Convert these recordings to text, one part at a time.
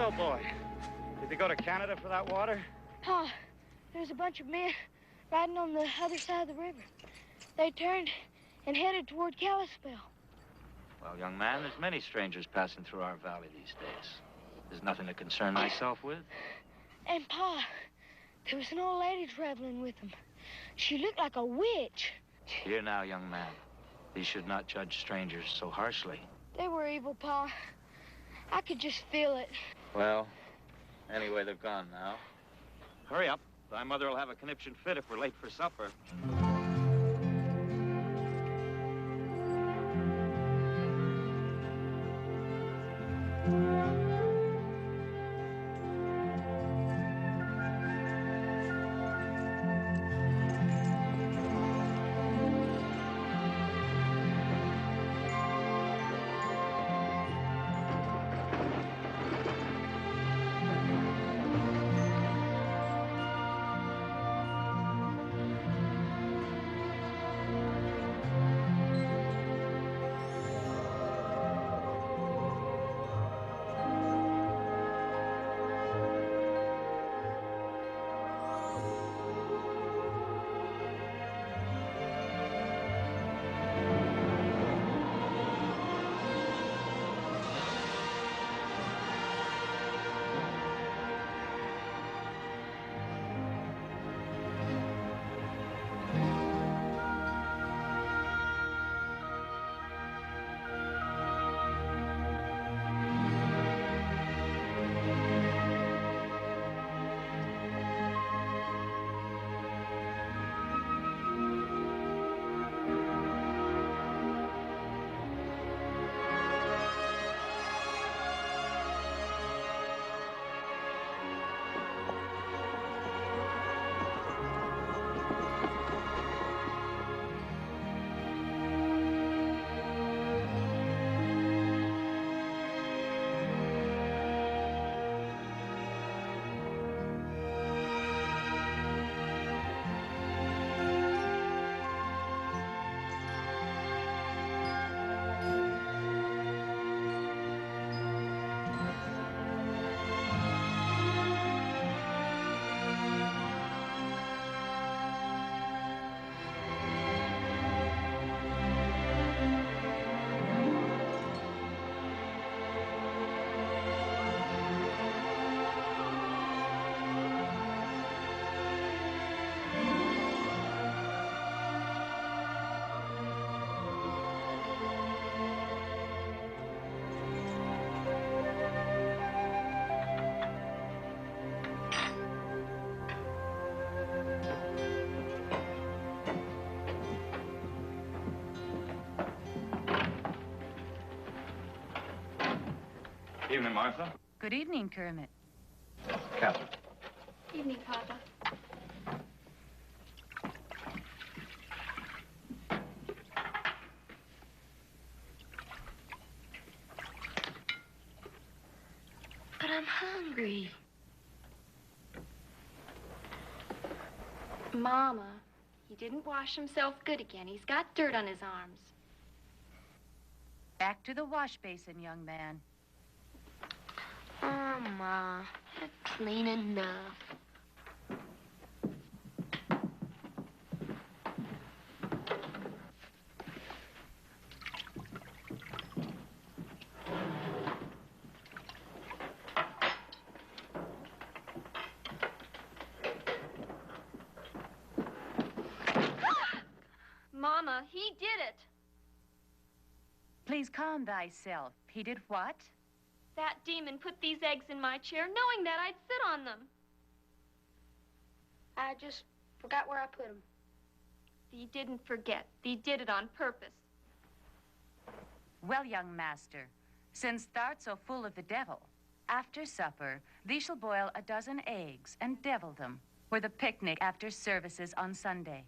So, boy, did they go to Canada for that water? Pa, there's a bunch of men riding on the other side of the river. They turned and headed toward Kalispell. Well, young man, there's many strangers passing through our valley these days. There's nothing to concern myself with. And, Pa, there was an old lady traveling with them. She looked like a witch. Here now, young man. These should not judge strangers so harshly. They were evil, Pa. I could just feel it. Well, anyway, they're gone now. Hurry up. Thy mother will have a conniption fit if we're late for supper. Evening, Martha. Good evening, Kermit. Catherine. Evening, Papa. But I'm hungry. Mama, he didn't wash himself good again. He's got dirt on his arms. Back to the wash basin, young man. Oh, Ma, it's clean enough. Mama, he did it. Please calm thyself. He did what? That demon put these eggs in my chair, knowing that I'd sit on them. I just forgot where I put them. Thee didn't forget. Thee did it on purpose. Well, young master, since thou'rt so full of the devil, after supper, thee shall boil a dozen eggs and devil them for the picnic after services on Sunday.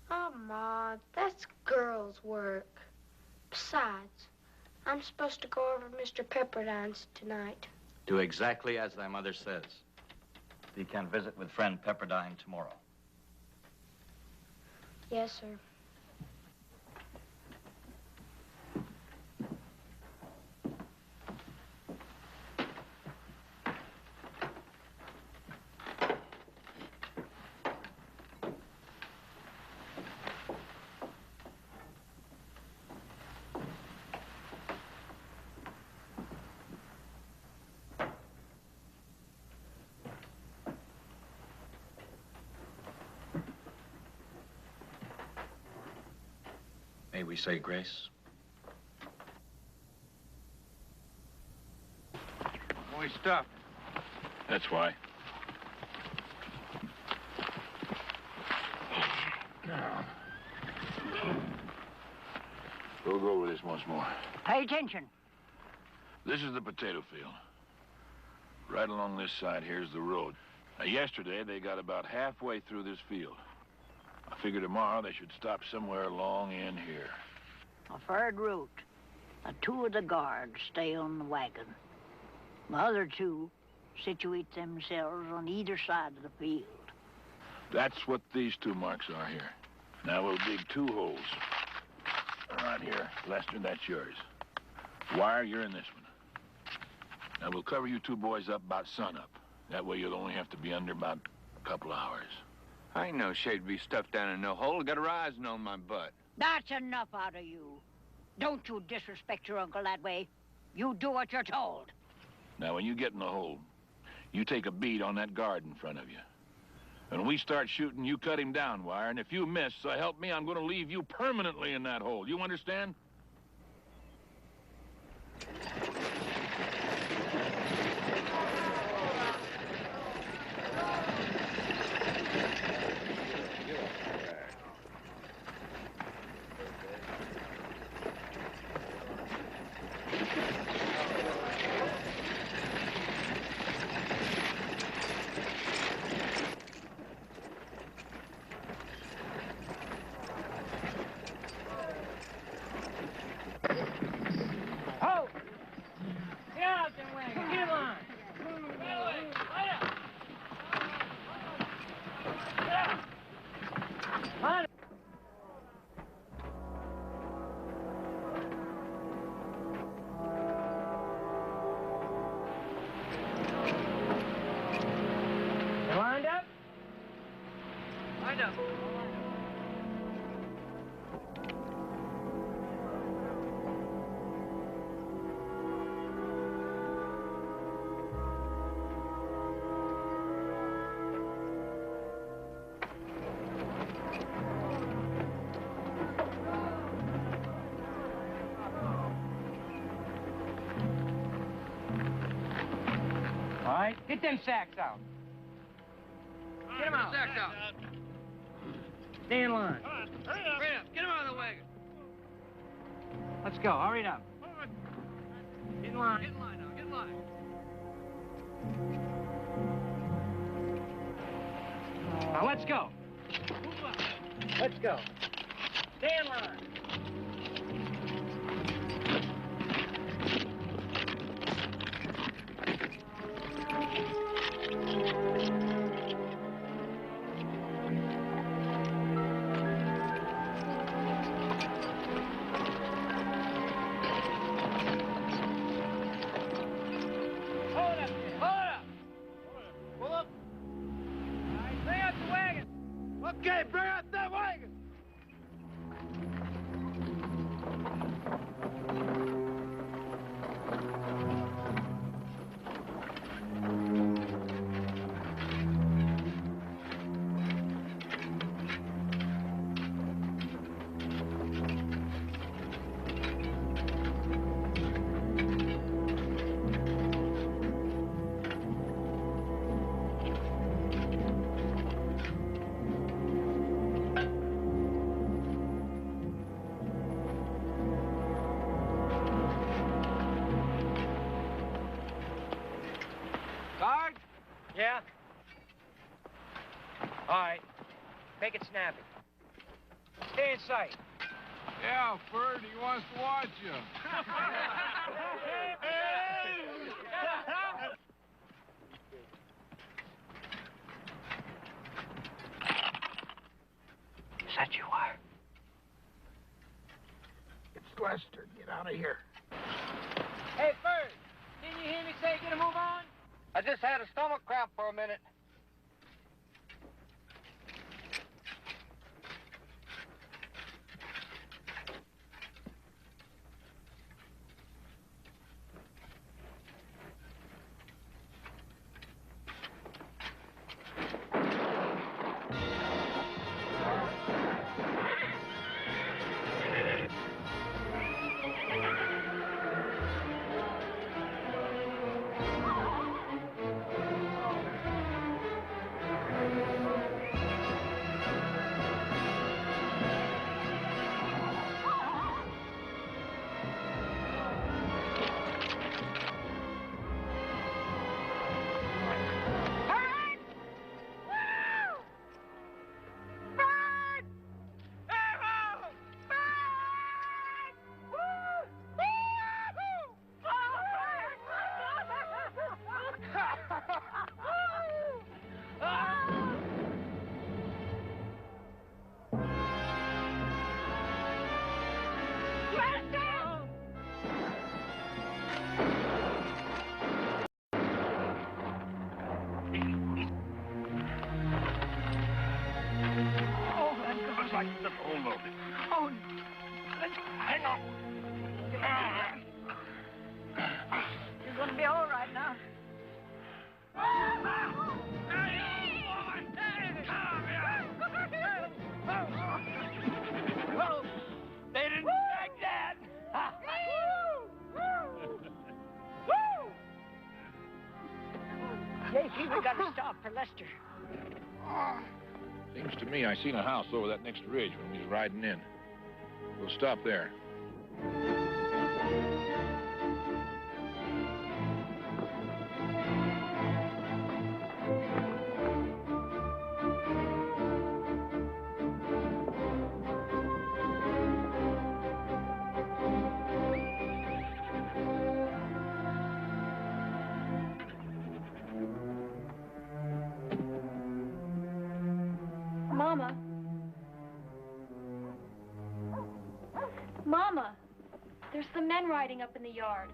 Oh, Ma, that's girls' work. Besides, I'm supposed to go over to Mr. Pepperdine's tonight. Do exactly as thy mother says. Thee can visit with friend Pepperdine tomorrow. Yes, sir. May we say grace? Moist stuff. That's why. Now. We'll go over this once more. Pay attention. This is the potato field. Right along this side here's the road. Now, yesterday, they got about halfway through this field. I figure tomorrow they should stop somewhere along in here. A third route. Two of the guards stay on the wagon. The other two situate themselves on either side of the field. That's what these 2 marks are here. Now we'll dig 2 holes. Right here. Lester, that's yours. Wire, you're in this one. Now we'll cover you 2 boys up about sunup. That way you'll only have to be under about a couple hours. I ain't no shade to be stuffed down in no hole. Got a rising on my butt. That's enough out of you. Don't you disrespect your uncle that way. You do what you're told. Now, when you get in the hole, you take a bead on that guard in front of you. And when we start shooting, you cut him down, Wire. And if you miss, so help me, I'm going to leave you permanently in that hole. You understand? All right, get them sacks out. Get them out. Sacks out. Stay in line. Hurry up. Get him out of the wagon. Let's go. Hurry it up. Get in line. Get in line now. Get in line. Now let's go. Let's go. Stay in line. Okay, bring out that wagon. Guard? Yeah? All right. Make it snappy. Stay in sight. Yeah, Ferd, he wants to watch you. Is that you are? It's Lester. Get out of here. Hey, Ferd, didn't you hear me say get a move on? I just had a stomach cramp for a minute. Hold on. Oh, Hang on. you're going to be all right now. They didn't expect that. JP, we got to stop for Lester. Seems to me I seen a house over that next ridge when we was riding in. We'll stop there. Mama. Mama, there's some men riding up in the yard.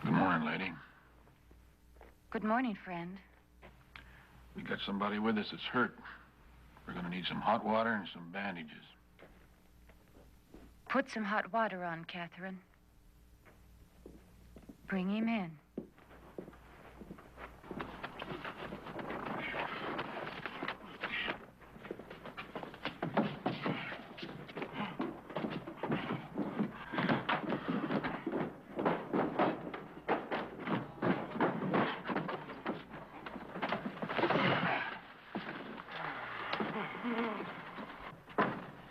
Good morning, lady. Good morning, friend. We got somebody with us that's hurt. We're gonna need some hot water and some bandages. Put some hot water on, Catherine. Bring him in.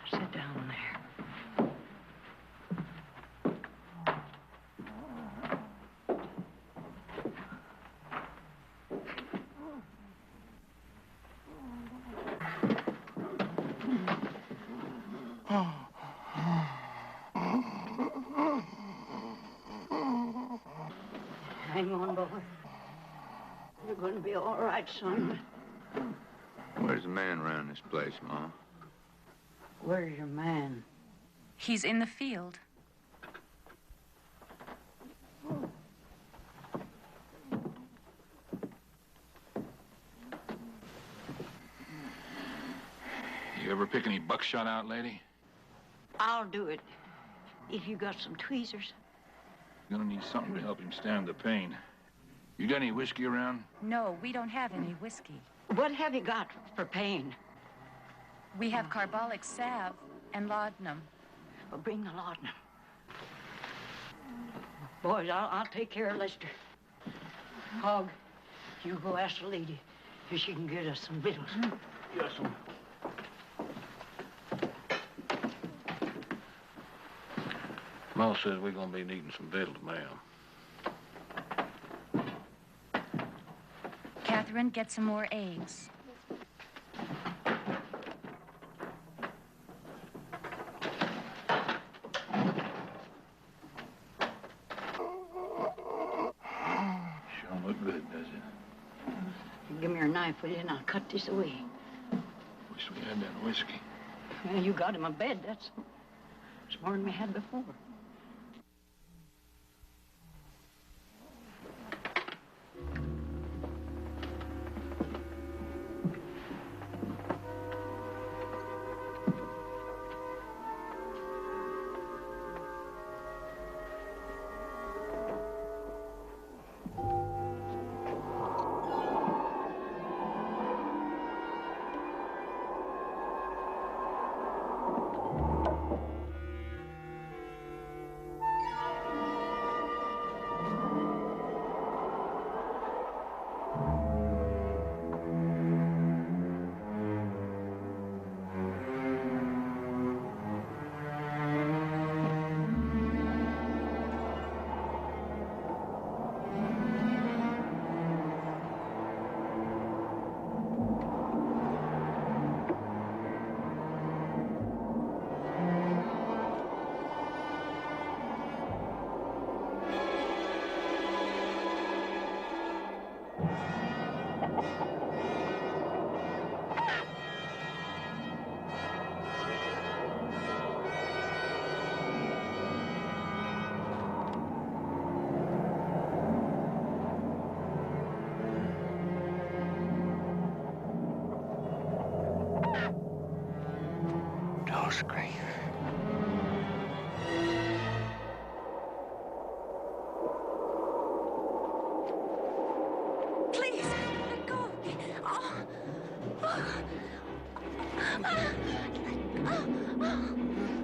Sit down there. Hang on, boy. You're going to be all right, son. Where's the man around this place, Ma? Where's your man? He's in the field. You ever pick any buckshot out, lady? I'll do it. If you got some tweezers. Gonna need something to help him stand the pain. You got any whiskey around? No, we don't have any whiskey. What have you got for pain? We have carbolic salve and laudanum. Well, bring the laudanum. Boys, I'll take care of Lester. Hog, you go ask the lady if she can get us some victuals. Yes, sir. Ma says we're gonna be needing some victuals, ma'am. Catherine, get some more eggs. Sure don't look good, does it? Give me your knife, will you, and I'll cut this away. Wish we had that whiskey. Well, you got him a bed. That's more than we had before. scream. Please, let go. Oh.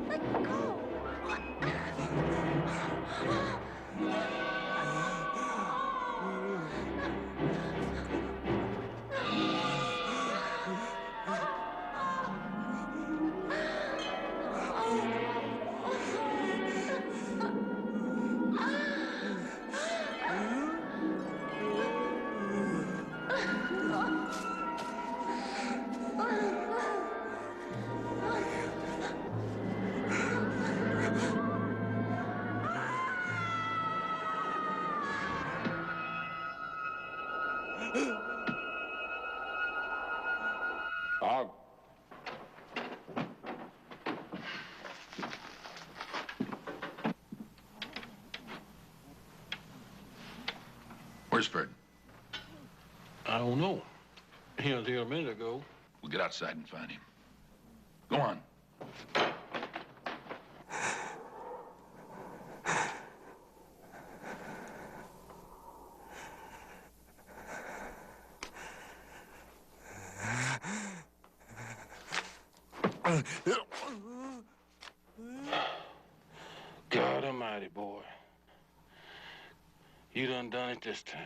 Let go. Bob. Where's Fred? I don't know. He was here a minute ago. We'll get outside and find him. Go on. God almighty, boy. You done it this time.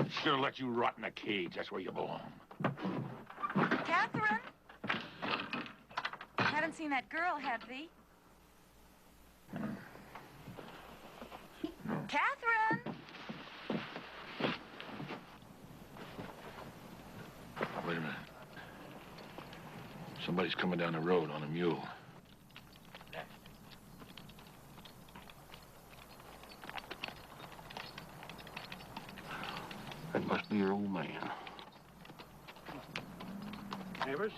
Should have let you rot in a cage. That's where you belong. Catherine? Haven't seen that girl, have thee? Catherine! Wait a minute. Somebody's coming down the road on a mule. That must be your old man. Neighbors?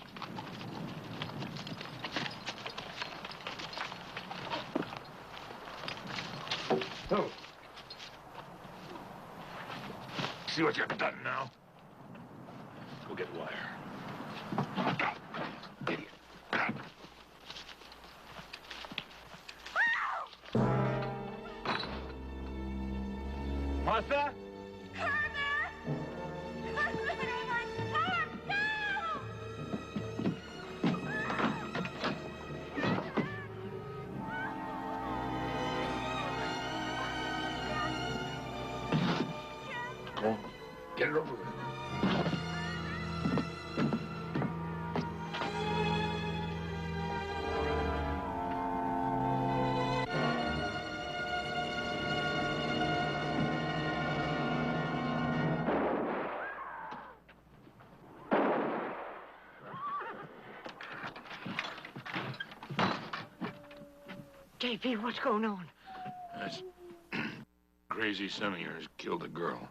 Oh. See what you've done now? Go get wire. Idiot. Martha? Go on. Get it over with. JP, what's going on? That's crazy son of yours killed a girl.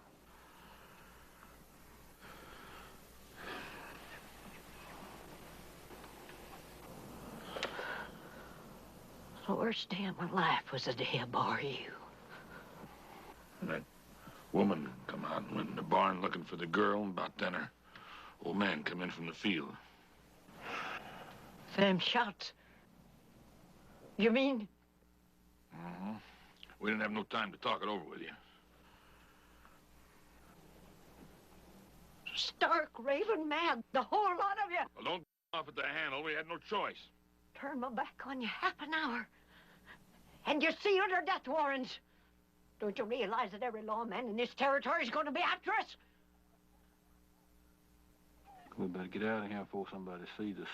The worst day of my life was the day I bore you. And that woman come out and went in the barn looking for the girl, and about then her old man come in from the field. Them shots. You mean? Uh-huh. We didn't have no time to talk it over with you. Stark, raving mad, the whole lot of you. Well, don't off at the handle. We had no choice. Turn my back on you half an hour. And you sealed our death warrants. Don't you realize that every lawman in this territory is going to be after us? We better get out of here before somebody sees us.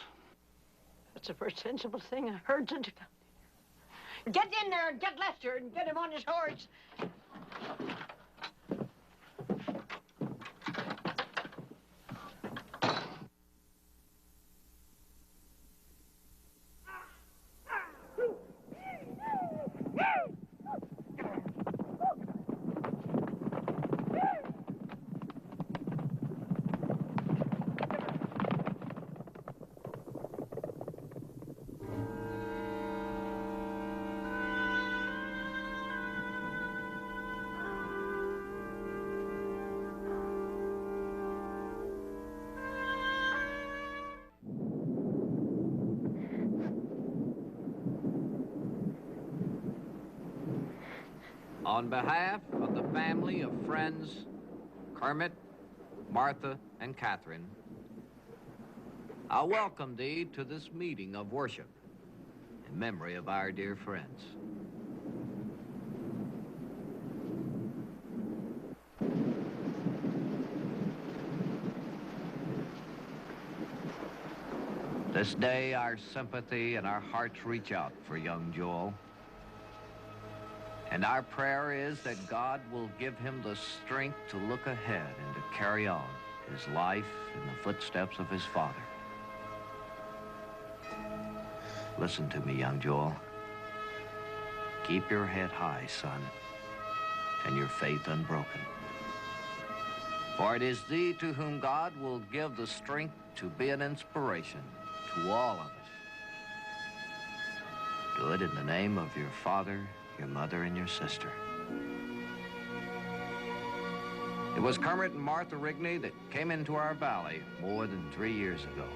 That's the first sensible thing I heard since... Get in there and get Lester and get him on his horse. On behalf of the family of friends, Kermit, Martha, and Catherine, I welcome thee to this meeting of worship in memory of our dear friends. This day, our sympathy and our hearts reach out for young Joel. And our prayer is that God will give him the strength to look ahead and to carry on his life in the footsteps of his father. Listen to me, young Joel. Keep your head high, son, and your faith unbroken. For it is thee to whom God will give the strength to be an inspiration to all of us. Do it in the name of your father, your mother, and your sister. It was Kermit and Martha Rigney that came into our valley more than 3 years ago.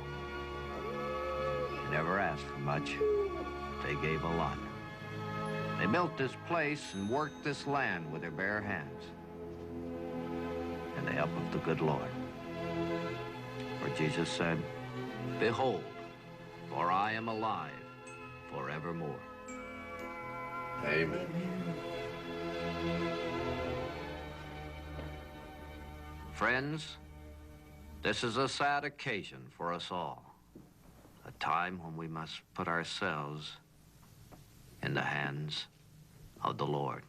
They never asked for much. They gave a lot. They built this place and worked this land with their bare hands. And the help of the good Lord. For Jesus said, "Behold, for I am alive forevermore." Amen. Friends, this is a sad occasion for us all. A time when we must put ourselves in the hands of the Lord.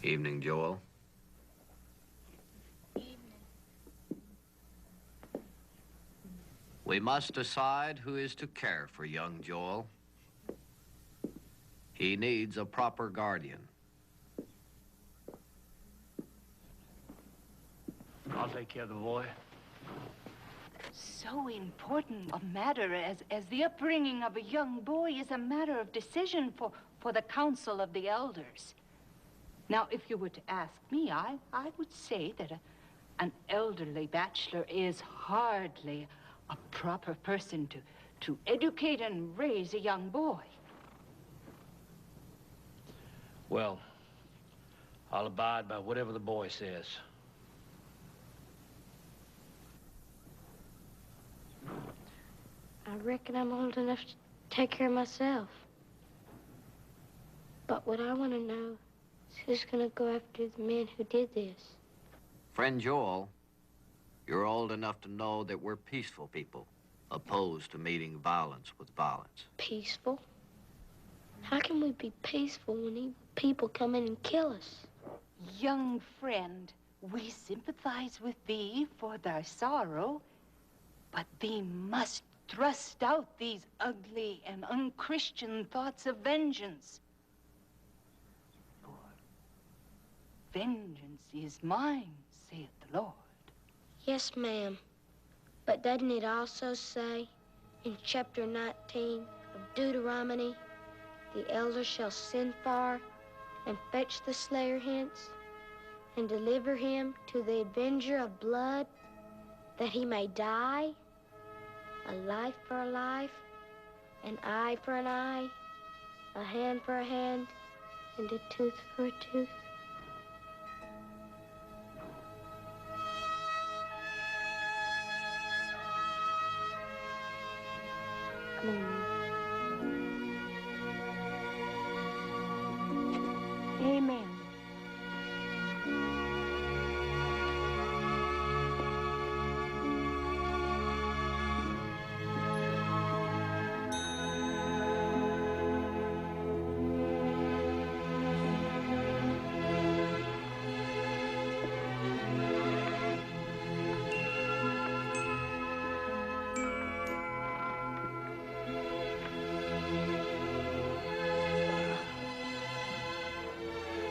Evening, Joel. We must decide who is to care for young Joel. He needs a proper guardian. I'll take care of the boy. So important a matter as the upbringing of a young boy is a matter of decision for the council of the elders. Now, if you were to ask me, I would say that an elderly bachelor is hardly a proper person to educate and raise a young boy. Well, I'll abide by whatever the boy says. I reckon I'm old enough to take care of myself. But what I want to know is who's going to go after the men who did this. Friend Joel, you're old enough to know that we're peaceful people, opposed to meeting violence with violence. Peaceful? How can we be peaceful when evil people come in and kill us? Young friend, we sympathize with thee for thy sorrow, but thee must thrust out these ugly and unchristian thoughts of vengeance. For vengeance is mine, saith the Lord. Yes, ma'am. But doesn't it also say in chapter 19 of Deuteronomy, the elder shall send far and fetch the slayer hence and deliver him to the avenger of blood, that he may die? A life for a life, an eye for an eye, a hand for a hand, and a tooth for a tooth. Amen.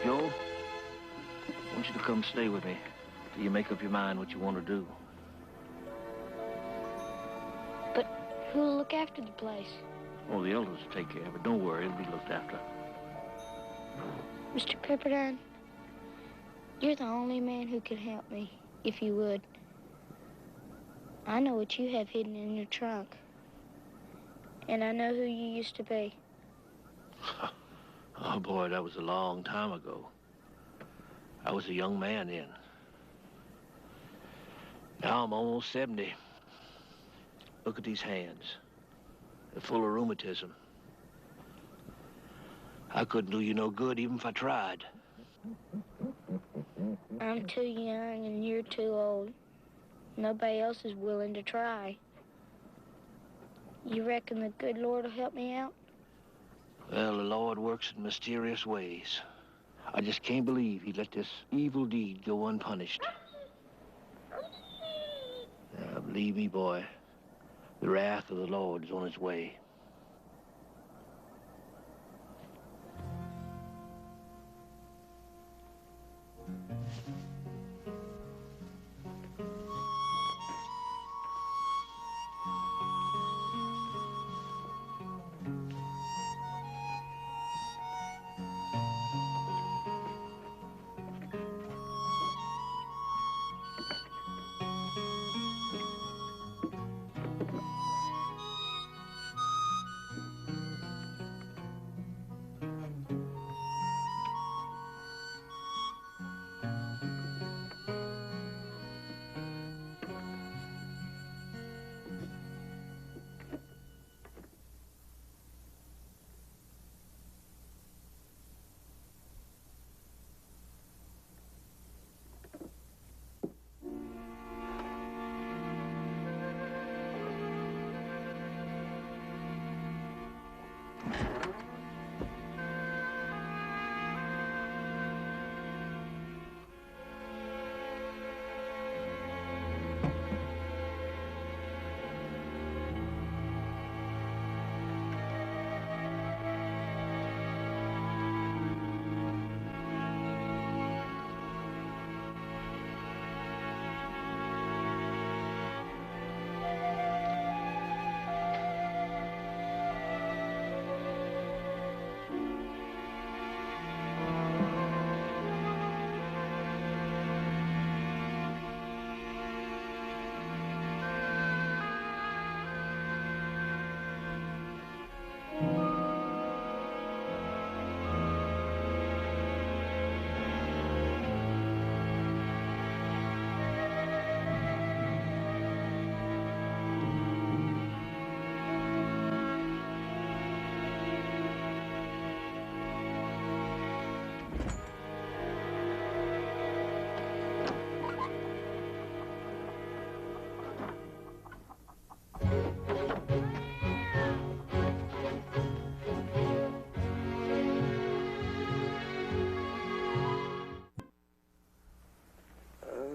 Joel, I want you to come stay with me till you make up your mind what you want to do. But who'll look after the place? Oh, the elders will take care of it. Don't worry, it'll be looked after. Mr. Pepperdine, you're the only man who can help me, if you would. I know what you have hidden in your trunk. And I know who you used to be. Oh, boy, that was a long time ago. I was a young man then. Now I'm almost 70. Look at these hands. They're full of rheumatism. I couldn't do you no good even if I tried. I'm too young and you're too old. Nobody else is willing to try. You reckon the good Lord will help me out? Well, the Lord works in mysterious ways. I just can't believe he let this evil deed go unpunished. Believe me, boy, the wrath of the Lord is on its way.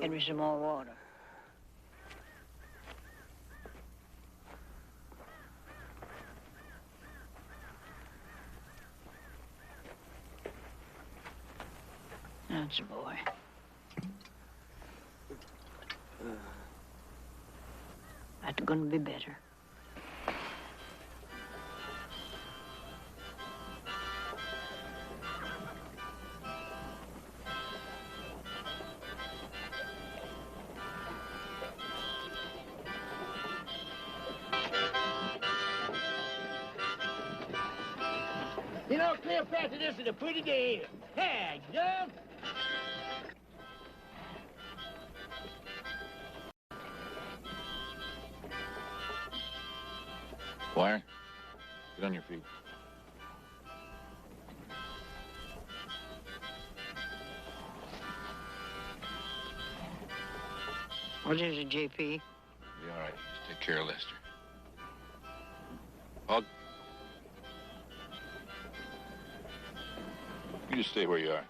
Get me some more water. That's a boy. That's gonna be better. You know, Cleopatra, this is a pretty day. Hey, Dove. Wire, get on your feet. What is it, JP? Be all right. Just take care of Lester. Hog. You just stay where you are.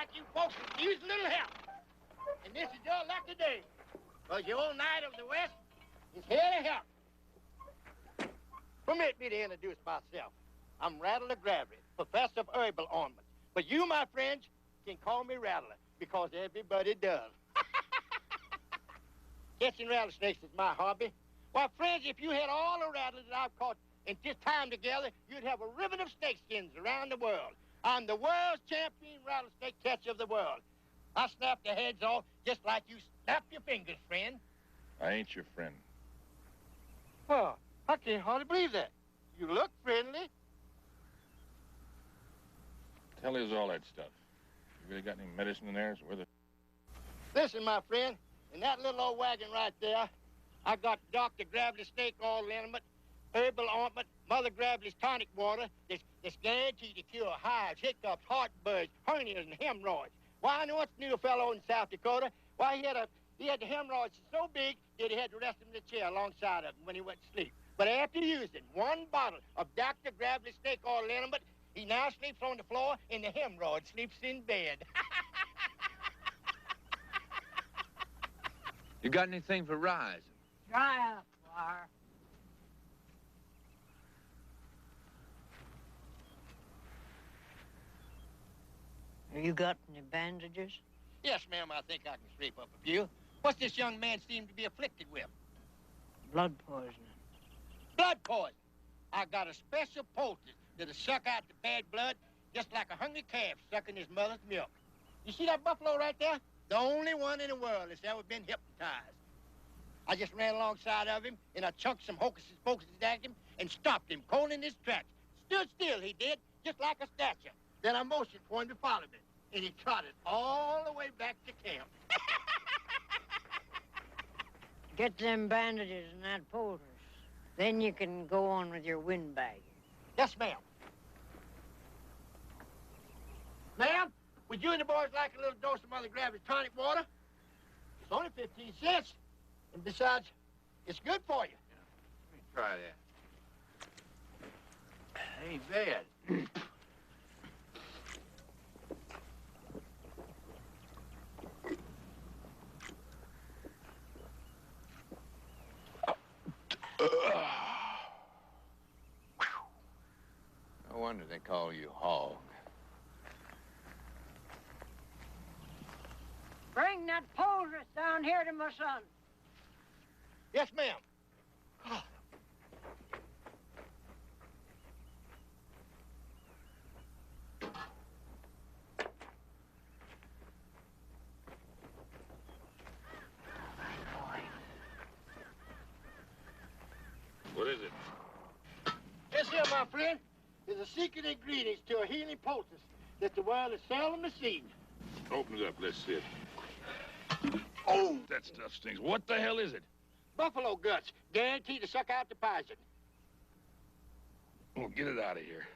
like you folks could use a little help. And this is your lucky day. Because your old Knight of the West is here to help. Permit me to introduce myself. I'm Rattler Gravely, professor of herbal ointment. But you, my friends, can call me Rattler, because everybody does. Catching rattlesnakes is my hobby. Why, friends, if you had all the rattlers that I've caught in this time together, you'd have a ribbon of snakeskins around the world. I'm the world's champion rattlesnake catcher of the world. I snap their heads off just like you snap your fingers, friend. I ain't your friend. Well, I can't hardly believe that. You look friendly. Tell us all that stuff. You really got any medicine in there? Where the... Listen, my friend, in that little old wagon right there, I got Dr. Gravely's snake oil liniment, herbal ointment, Mother Gravely's tonic water that's guaranteed to cure hives, hiccups, heartburns, hernias, and hemorrhoids. Why, I know what's new fellow in South Dakota. Why, he had the hemorrhoids so big that he had to rest him in the chair alongside of him when he went to sleep. But after using one bottle of Dr. Gravely's snake oil liniment, he now sleeps on the floor and the hemorrhoid sleeps in bed. You got anything for rising? Dry up, Wire. Have you got any bandages? Yes, ma'am, I think I can scrape up a few. What's this young man seem to be afflicted with? Blood poisoning. Blood poison. I got a special poultice that'll suck out the bad blood just like a hungry calf sucking his mother's milk. You see that buffalo right there? The only one in the world that's ever been hypnotized. I just ran alongside of him, and I chunked some hocus pocus at him and stopped him cold in his tracks. Stood still, he did, just like a statue. Then I motioned for him to follow me, and he trotted all the way back to camp. Get them bandages and that poultice. Then you can go on with your windbag. Yes, ma'am. Ma'am, would you and the boys like a little dose of Mother Gravely's tonic water? It's only 15 cents. And besides, it's good for you. Let me try that. Ain't bad. No wonder they call you Hog. Bring that poultice down here to my son. Yes, ma'am. Oh. What is it? This here, my friend, is a secret ingredient to a healing poultice that the world has seldom seen. Open it up. Let's see it. Oh, that stuff stinks. What the hell is it? Buffalo guts, guaranteed to suck out the poison. Well, get it out of here.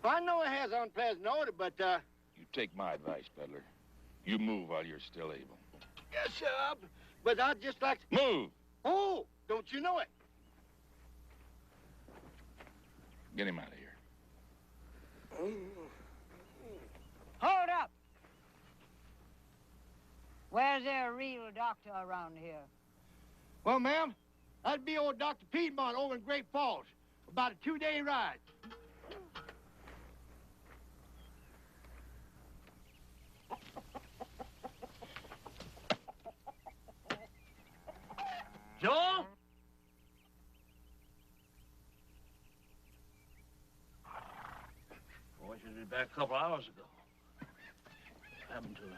I know it has unpleasant odor, but, You take my advice, peddler. You move while you're still able. Yes, sir. But I'd just like to... Move! Oh, don't you know it? Get him out of here. Hold up. Where's there a real doctor around here? Well, ma'am, that'd be old Dr. Piedmont over in Great Falls. About a 2-day ride. Joel? Boy, should have been back a couple hours ago. What happened to her?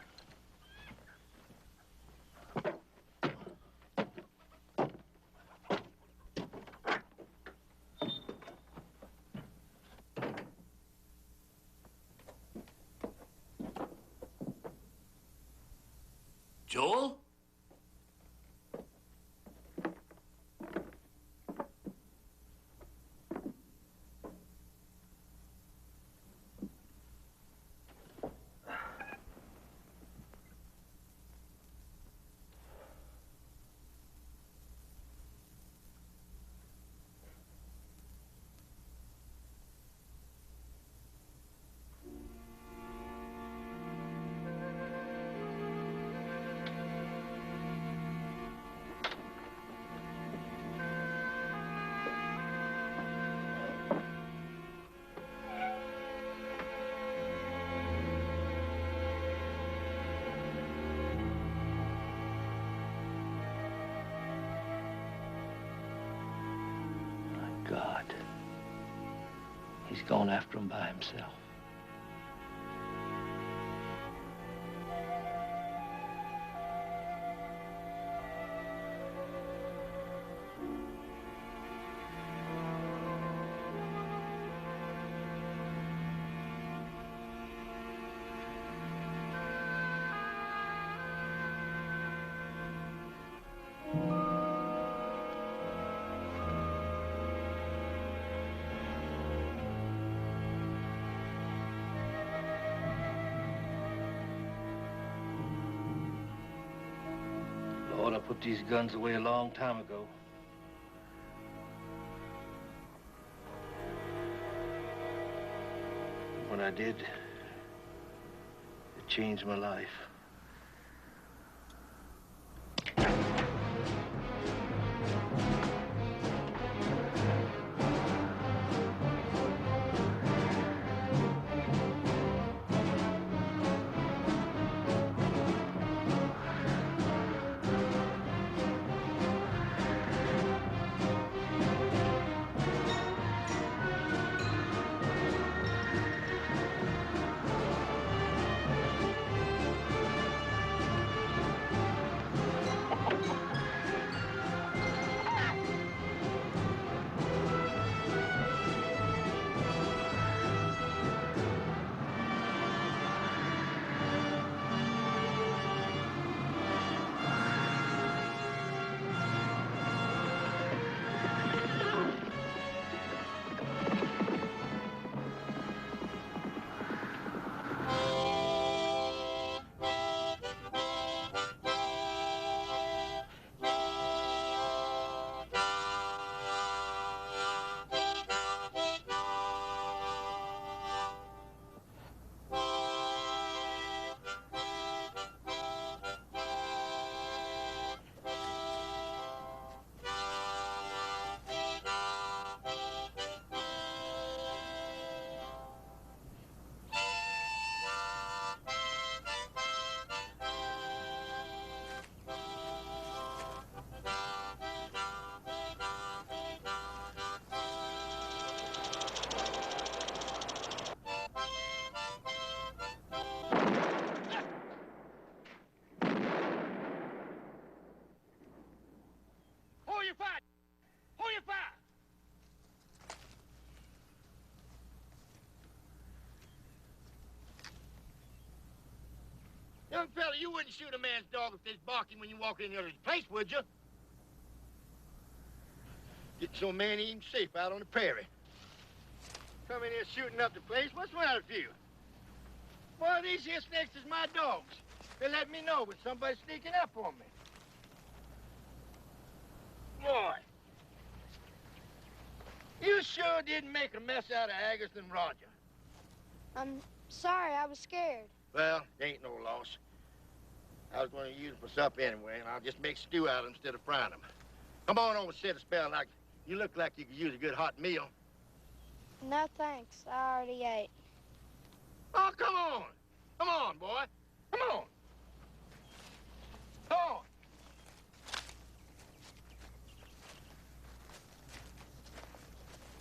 Joel? He's gone after him by himself. Lord, I put these guns away a long time ago. When I did, it changed my life. Young fella, you wouldn't shoot a man's dog if there's barking when you walk in the other place, would you? Getting so man he ain't safe out on the prairie. Come in here shooting up the place. What's the matter with you? Boy, these here snakes is my dogs. They let me know when somebody's sneaking up on me. Boy. You sure didn't make a mess out of Aggerson and Roger. I'm sorry, I was scared. Well, there ain't no loss. I was going to use them for supper anyway, and I'll just make stew out of them instead of frying them. Come on over and sit a spell. Like you look like you could use a good hot meal. No, thanks. I already ate. Oh, come on. Come on, boy. Come on. Come on.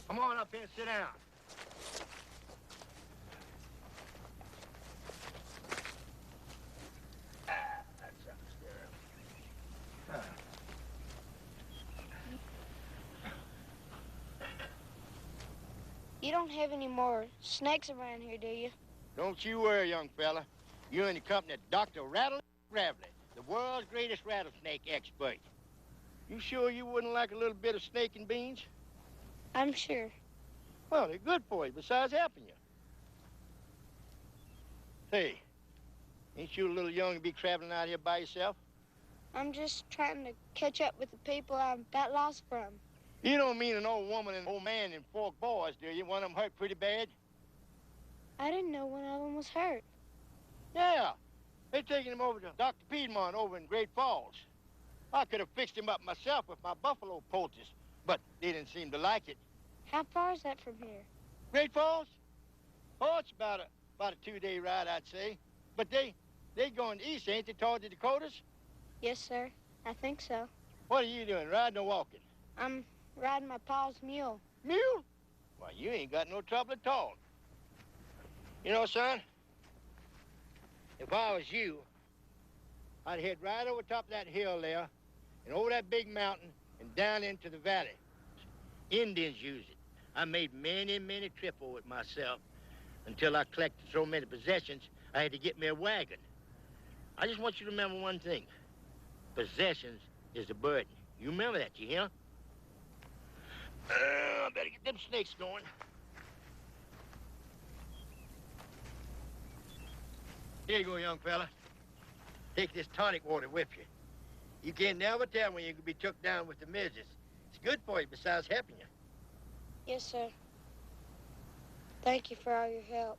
Come on up here and sit down. You don't have any more snakes around here, do you? Don't you worry, young fella. You're in the company of Dr. Rattle Gravely, the world's greatest rattlesnake expert. You sure you wouldn't like a little bit of snake and beans? I'm sure. Well, they're good for you, besides helping you. Hey, ain't you a little young to be traveling out here by yourself? I'm just trying to catch up with the people I got lost from. You don't mean an old woman and an old man and 4 boys, do you? One of them hurt pretty bad? I didn't know one of them was hurt. Yeah. They're taking him over to Dr. Piedmont over in Great Falls. I could have fixed him up myself with my buffalo poultice, but they didn't seem to like it. How far is that from here? Great Falls? Oh, it's about a 2-day ride, I'd say. But they going east, ain't they, toward the Dakotas? Yes, sir. I think so. What are you doing, riding or walking? I'm riding my pa's mule. Mule? Why, you ain't got no trouble at all. You know, son, if I was you, I'd head right over top of that hill there and over that big mountain and down into the valley. Indians use it. I made many, many trips over it myself until I collected so many possessions, I had to get me a wagon. I just want you to remember one thing. Possessions is a burden. You remember that, you hear? I better get them snakes going. Here you go, young fella. Take this tonic water with you. You can't never tell when you can be took down with the missus. It's good for you besides helping you. Yes, sir. Thank you for all your help.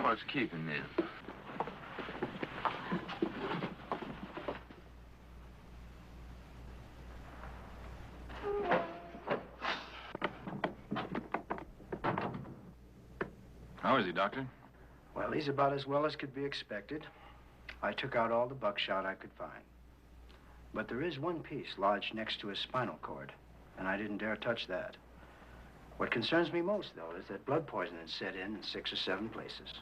What's keeping them? How is he, Doctor? Well, he's about as well as could be expected. I took out all the buckshot I could find. But there is one piece lodged next to his spinal cord, and I didn't dare touch that. What concerns me most, though, is that blood poisoning set in 6 or 7 places.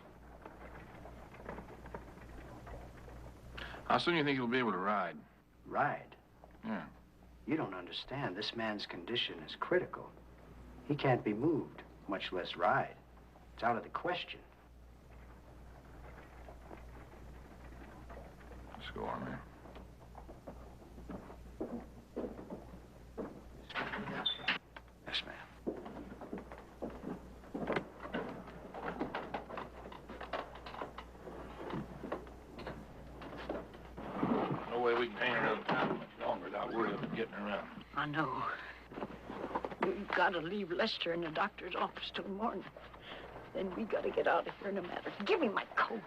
How soon do you think he'll be able to ride? Ride? Yeah. You don't understand. This man's condition is critical. He can't be moved, much less ride. It's out of the question. Let's go on, man. Yes, ma'am. No way we can hang around town much longer without worry about getting around. I know. We've got to leave Lester in the doctor's office till morning. Then we got to get out of here no matter. Give me my coat.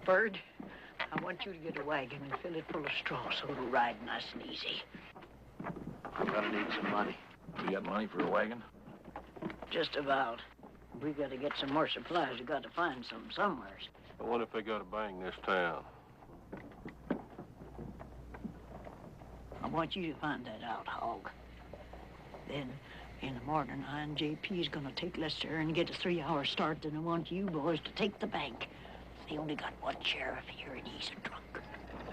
Bird, I want you to get a wagon and fill it full of straw so it'll ride nice and easy. I'm gonna need some money. You got money for a wagon? Just about. We got to get some more supplies. We got to find some somewhere. I wonder if they got a bank in this town. I want you to find that out, Hog. Then, in the morning, I and JP's gonna take Lester and get a 3-hour start. Then I want you boys to take the bank. They only got one sheriff here, and he's a drunk.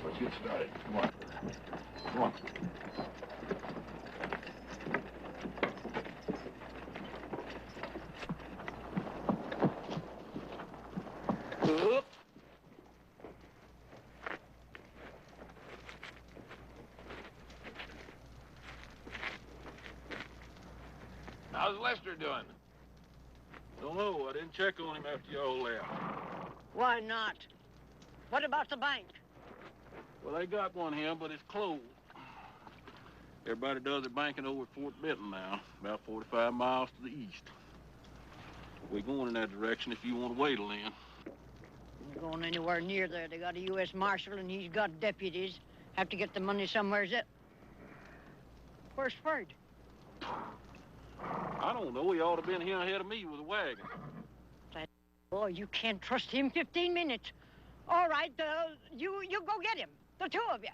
Let's get started. Come on. Come on. Oop. How's Lester doing? Don't know. I didn't check on him after you all left. Why not? What about the bank? Well, they got one here, but it's closed. Everybody does their banking over at Fort Benton now, about 45 miles to the east. We're going in that direction if you want to wait till then. Not going anywhere near there. They got a U.S. Marshal, and he's got deputies. Have to get the money somewhere. Where's Ferd? I don't know. He ought to have been here ahead of me with a wagon. That boy, you can't trust him 15 minutes. All right, you go get him, the two of you.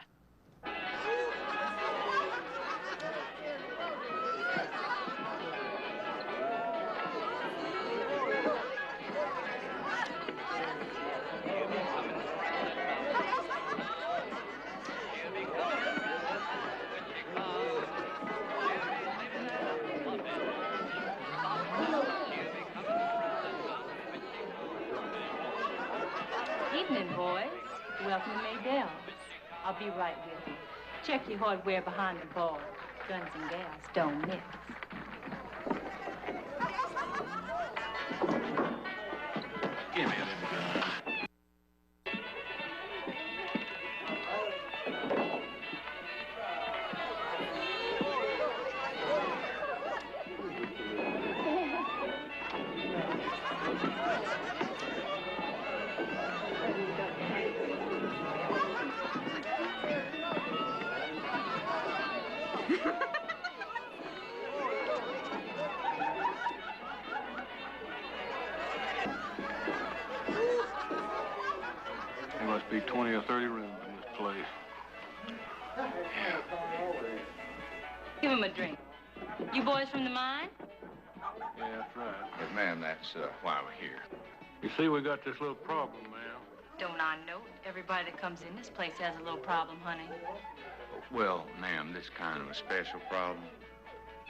Evening, boys. Welcome to Maydell. I'll be right with you. Check your hardware behind the bar. Guns and gas don't mix. Give me them guns. There must be 20 or 30 rooms in this place. Give him a drink. You boys from the mine? Yeah, that's right. But, ma'am, that's why we're here. You see, we got this little problem, ma'am. Don't I know it? Everybody that comes in this place has a little problem, honey. Well, ma'am, this kind of a special problem.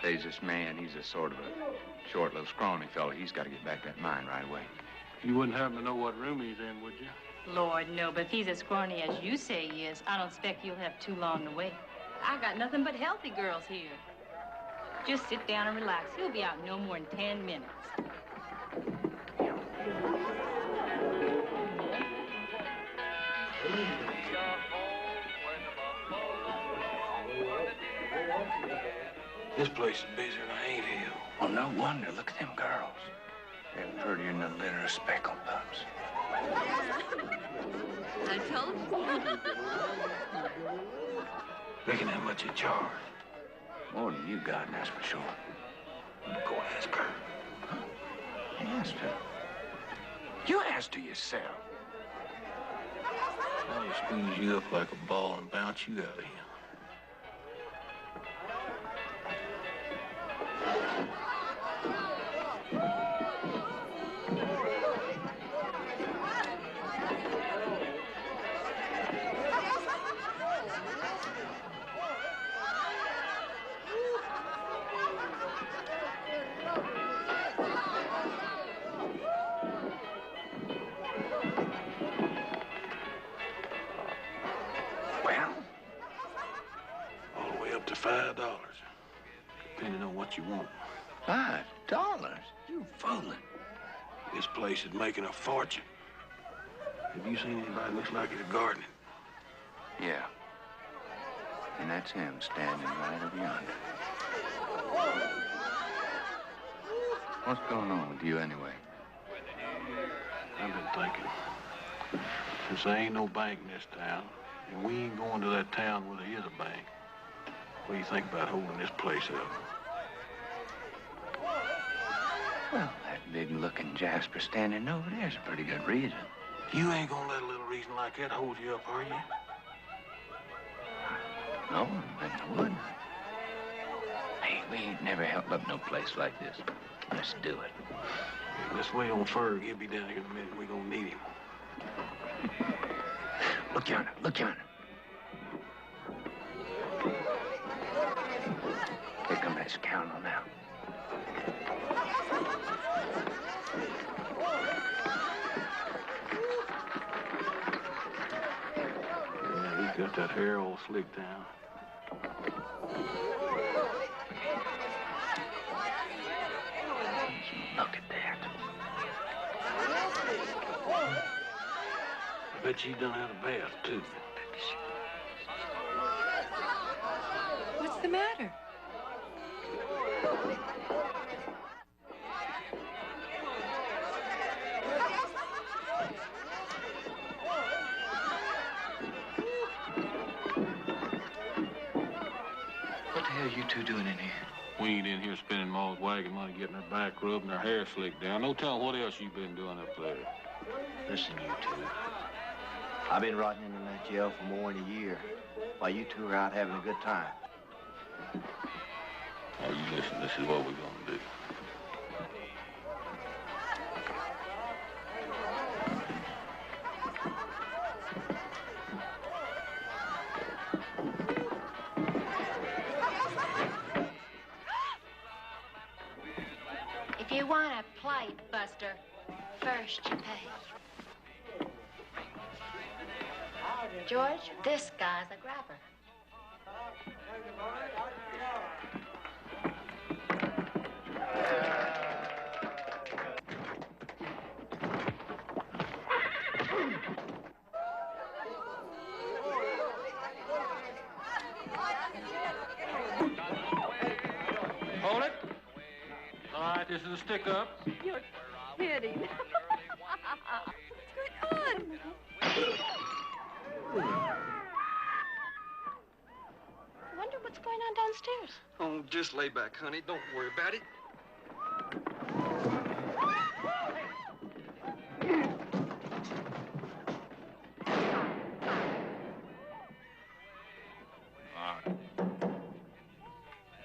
There's this man, he's a sort of a short, little scrawny fellow. He's got to get back that mine right away. You wouldn't happen to know what room he's in, would you? Lord, no, but if he's as scrawny as you say he is, I don't expect you'll have too long to wait. I got nothing but healthy girls here. Just sit down and relax. He'll be out no more than 10 minutes. This place is busier than I ain't here. Well, no wonder. Look at them girls. They're prettier than a litter of speckled pups. I told you. Reckon how much you charge? More than you got, that's for sure. Go ask her. Ask her? You asked her yourself. I'll squeeze you up like a ball and bounce you out of here. Well? All the way up to $5, depending on what you want. $5? You fooling. This place is making a fortune. Have you seen anybody looks like he's gardening? Yeah. And that's him standing right over yonder. What's going on with you anyway? I've been thinking. Since there ain't no bank in this town, and we ain't going to that town where there is a bank, what do you think about holding this place up? Well, that big-looking Jasper standing over there's a pretty good reason. You ain't gonna let a little reason like that hold you up, are you? No, I wouldn't. Hey, we ain't never held up no place like this. Let's do it. Let's wait on Ferg. He'll be down here in a minute. We're gonna need him. Look yonder, look yonder. Here come that scoundrel now. Yeah, he's got that hair all slicked down. Look at that. I bet you done had a bath, too. What's the matter? What the hell are you two doing in here? We ain't in here spending Ma's wagon money getting her back rubbed and her hair slicked down. No telling what else you been doing up there. Listen, you two. I've been rotting in that jail for more than a year, while you two are out having a good time. Now, you listen, this is what we're gonna do. If you want a plate, Buster, first you pay. George, this guy's a grabber. Hold it. All right, this is a stick-up. You're kidding. What's going on? I wonder what's going on downstairs. Oh, just lay back, honey. Don't worry about it. All right.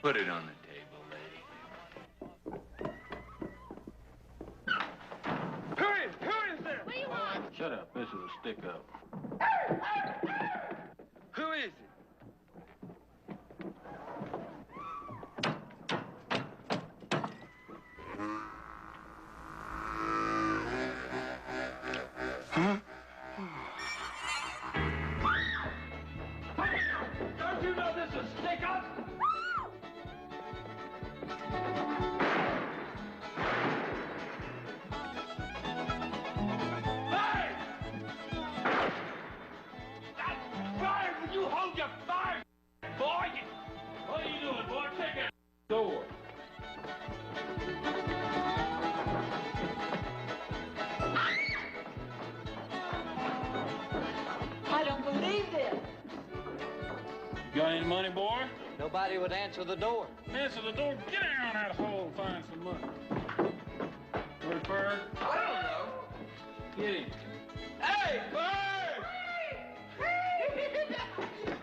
Put it on the table, lady. Who is there? What do you want? Shut up. This is a stick-up. Who is it? Huh? Don't you know this is stick-up? Hey! Any money, boy? Nobody would answer the door. Answer the door. Get down that hole and find some money. Where's Bird? I don't know. Get him. Hey, Bird!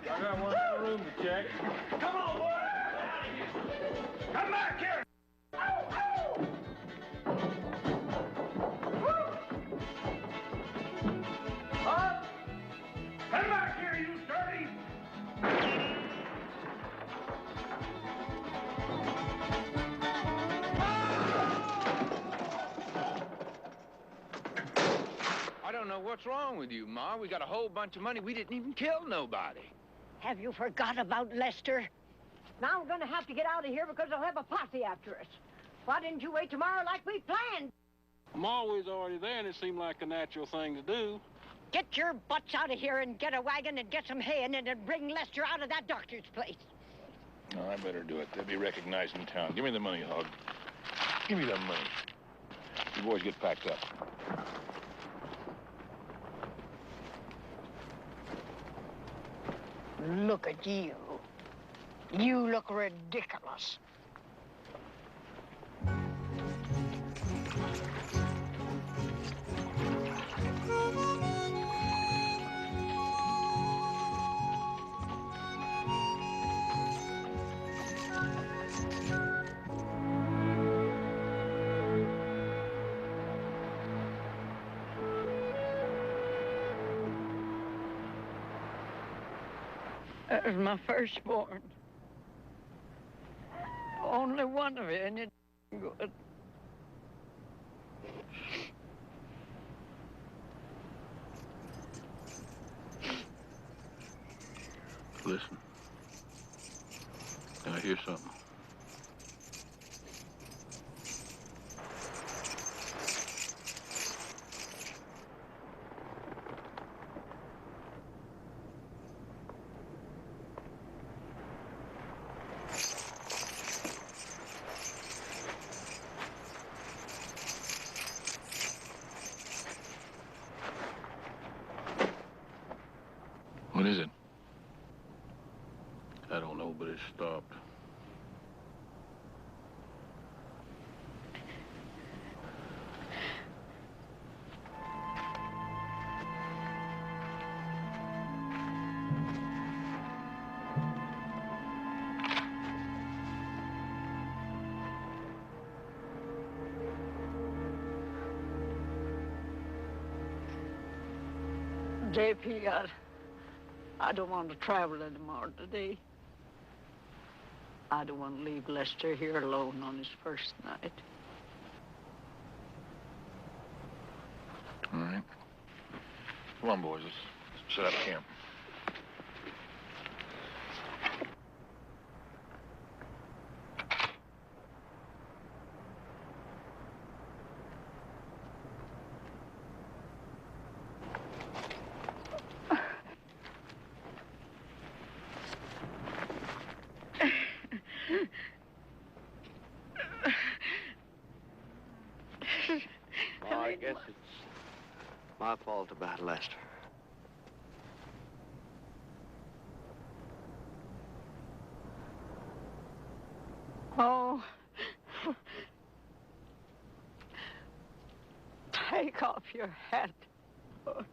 I got one more room to check. Come on, boy! Come back here! Up! Come back here, you dirty! I don't know what's wrong with you, Ma. We got a whole bunch of money. We didn't even kill nobody. Have you forgot about Lester? Now we're gonna have to get out of here because they'll have a posse after us. Why didn't you wait tomorrow like we planned? I'm always already there, and it seemed like a natural thing to do. Get your butts out of here and get a wagon and get some hay in it and bring Lester out of that doctor's place. No, I better do it. They'll be recognized in town. Give me the money, Hog. Give me that money. You boys get packed up. Look at you. You look ridiculous. That was my firstborn. Only one of it, and it's good. Listen. I hear something. What is it? I don't know, but it stopped. JP, I don't want to travel anymore today. I don't want to leave Lester here alone on his first night. All right. Come on, boys. Let's set up camp. Well, I guess it's my fault about Lester. Oh. Take off your hat. Oh.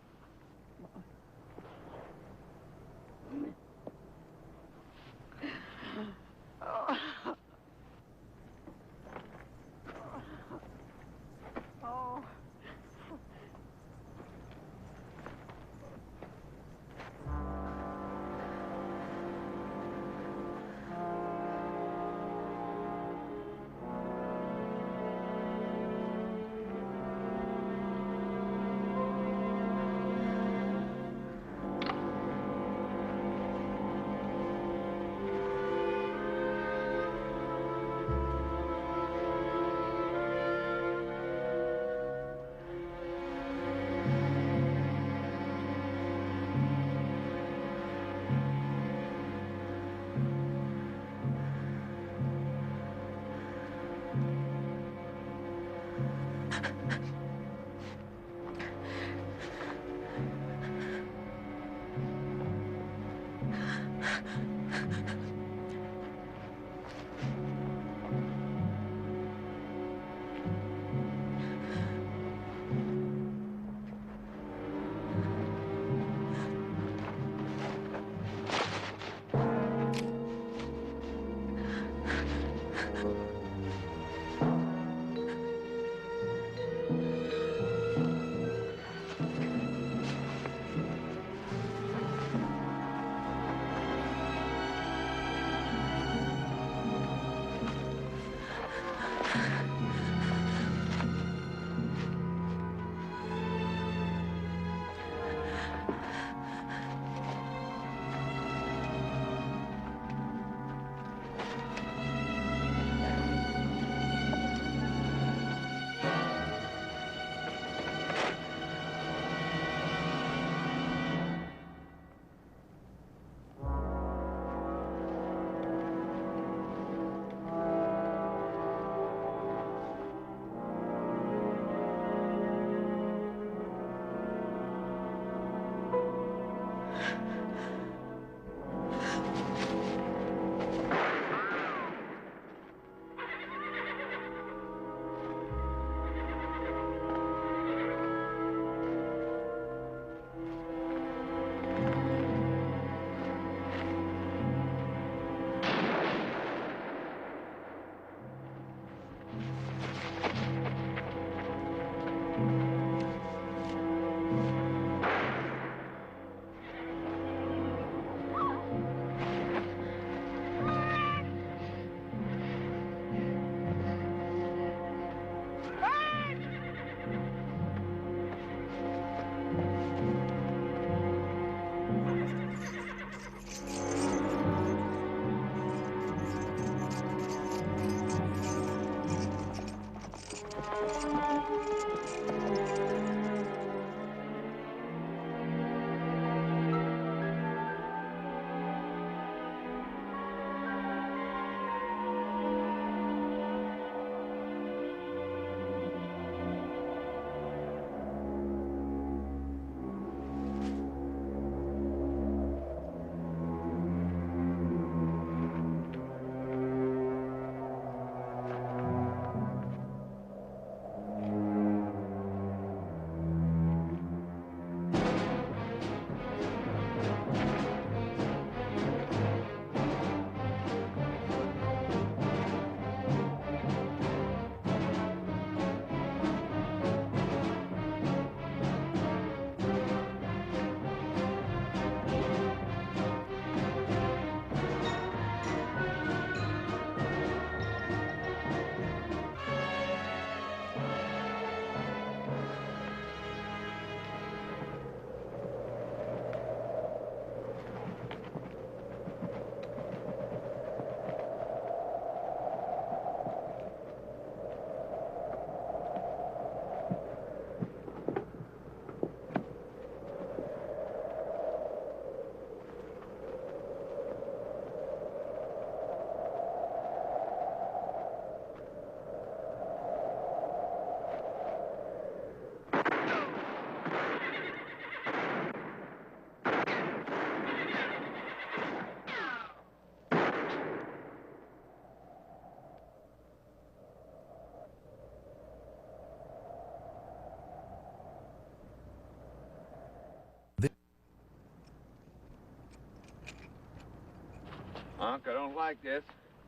Unc, I don't like this.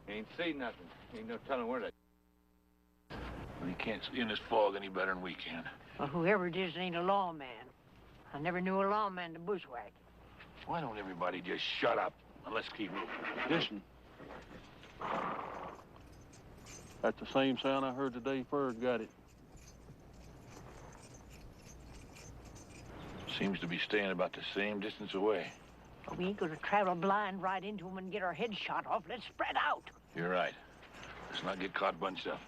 Ain't seen nothing. Ain't no telling where they... Well, he can't see in this fog any better than we can. Well, whoever it is ain't a lawman. I never knew a lawman to bushwhack. Why don't everybody just shut up and let's keep moving? Listen. That's the same sound I heard the day Ferg got it. Seems to be staying about the same distance away. We ain't gonna travel blind right into him and get our heads shot off. Let's spread out. You're right. Let's not get caught bunched up.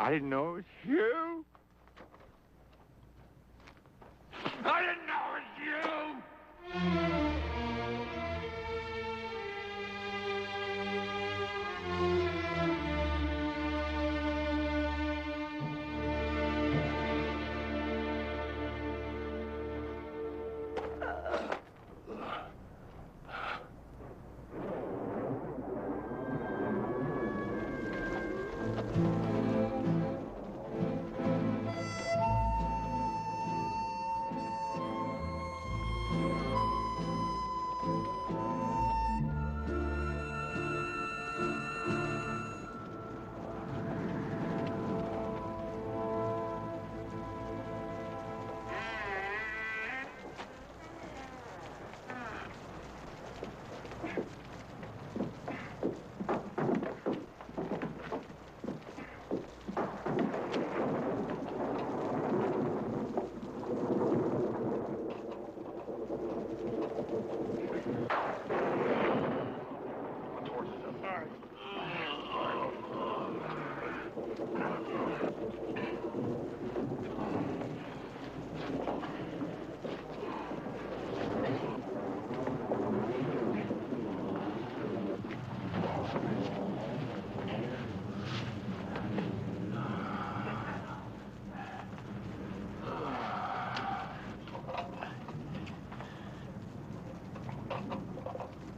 I didn't know it was you. I didn't know it was you.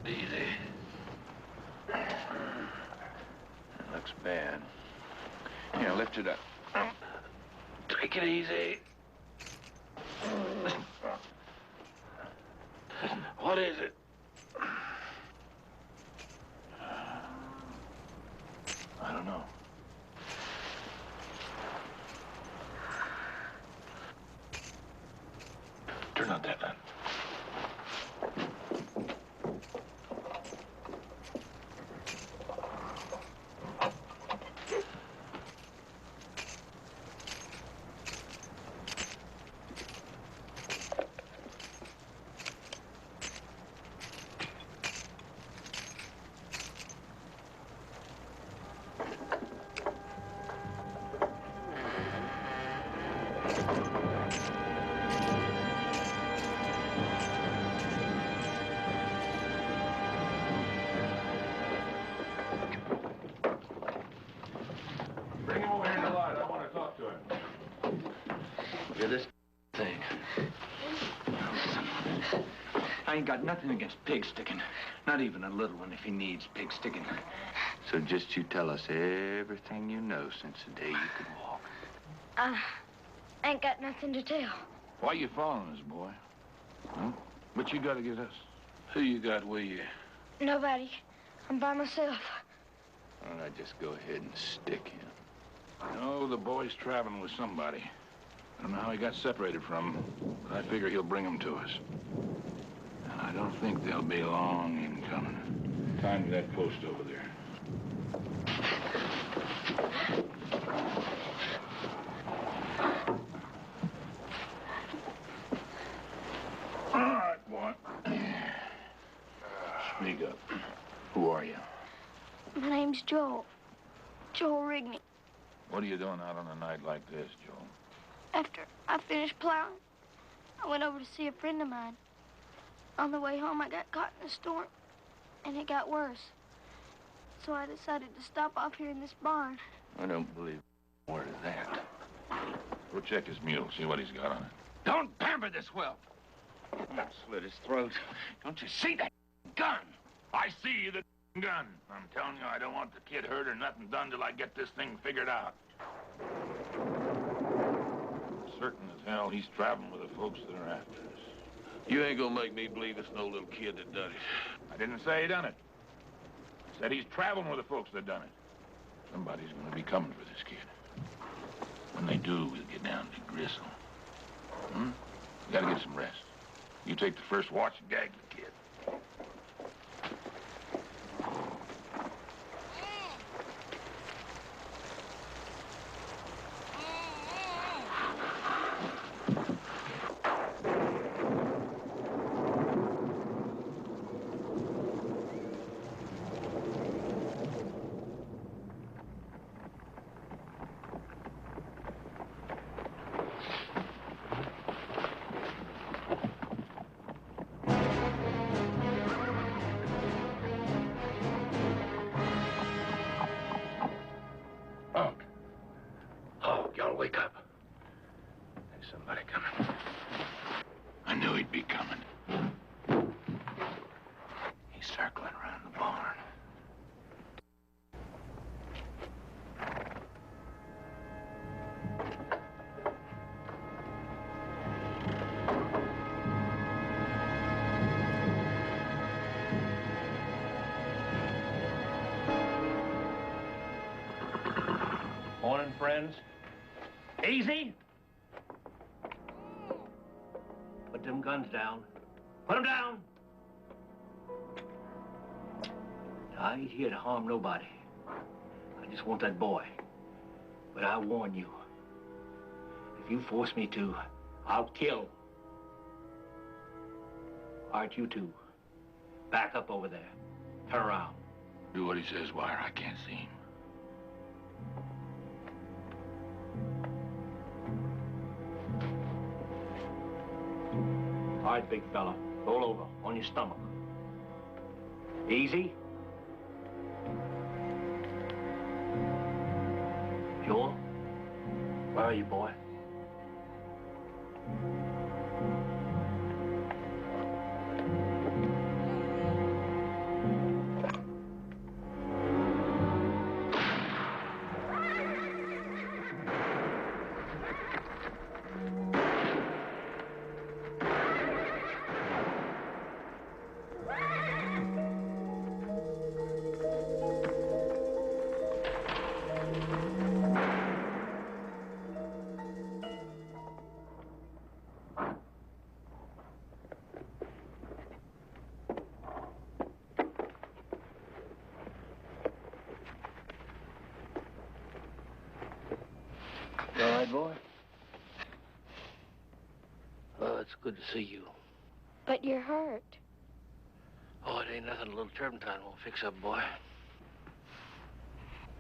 Easy. That looks bad. Here, lift it up. Take it easy. What is it? I don't know. Turn on that light. Bring him over here to the light. I want to talk to him. Look at this thing. I ain't got nothing against pig sticking. Not even a little one if he needs pig sticking. So just you tell us everything you know since the day you could walk. I ain't got nothing to tell. Why you following us, boy? Huh? What you got against us? Who you got with you? Nobody. I'm by myself. Why don't I just go ahead and stick him? No, the boy's traveling with somebody. I don't know how he got separated from him, but I figure he'll bring him to us. And I don't think they'll be long in coming. Find that post over there. All right, boy. Speak up. Who are you? My name's Joel. Joel Rigney. What are you doing out on a night like this, Joel? After I finished plowing, I went over to see a friend of mine. On the way home, I got caught in a storm, and it got worse. So I decided to stop off here in this barn. I don't believe a word of that. Go check his mule, see what he's got on it. Don't pamper this whelp. I'll slit his throat. Don't you see that gun? I see the gun. I'm telling you, I don't want the kid hurt or nothing done till I get this thing figured out. Certain as hell he's traveling with the folks that are after us. You ain't gonna make me believe it's no little kid that done it. I didn't say he done it. I said he's traveling with the folks that done it. Somebody's gonna be coming for this kid. When they do, we'll get down to gristle. Hmm? You gotta get some rest. You take the first watch and gag the kid. I knew he'd be coming. He's circling around the barn. Morning, friends. Easy. Put them guns down. Put them down. I ain't here to harm nobody. I just want that boy. But I warn you, if you force me to, I'll kill. All right, you two. Back up over there. Turn around. Do what he says, Wire. I can't see him. All right, big fella. Roll over on your stomach. Easy. Joel, where are you, boy? You all right, boy? Oh, it's good to see you. But you're hurt. Oh, it ain't nothing a little turpentine won't fix up, boy.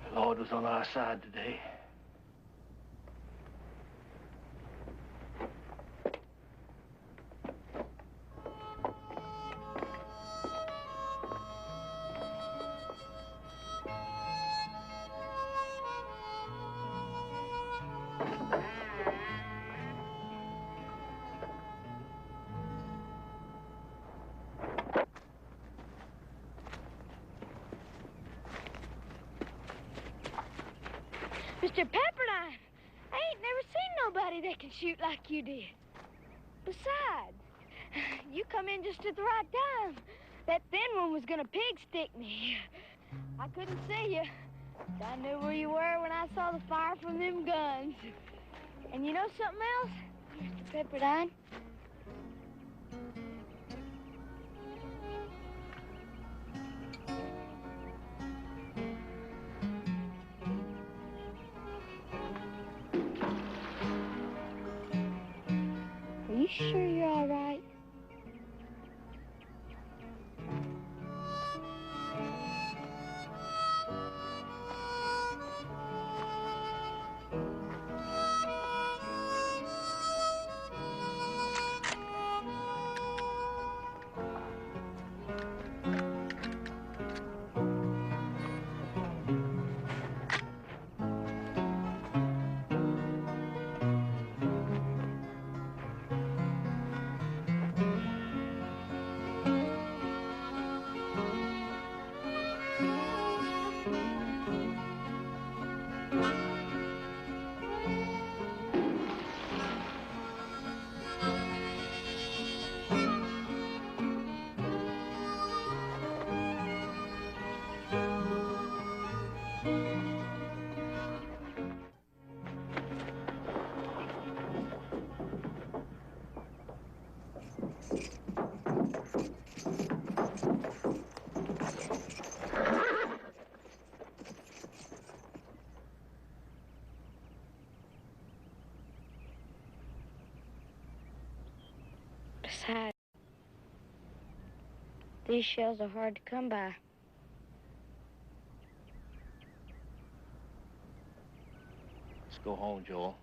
The Lord was on our side today. Mr. Pepperdine, I ain't never seen nobody that can shoot like you did. Besides, you come in just at the right time. That thin one was gonna pig stick me. I couldn't see you. But I knew where you were when I saw the fire from them guns. And you know something else, Mr. Pepperdine? Are you sure you're all right? Besides, these shells are hard to come by. Let's go home, Joel.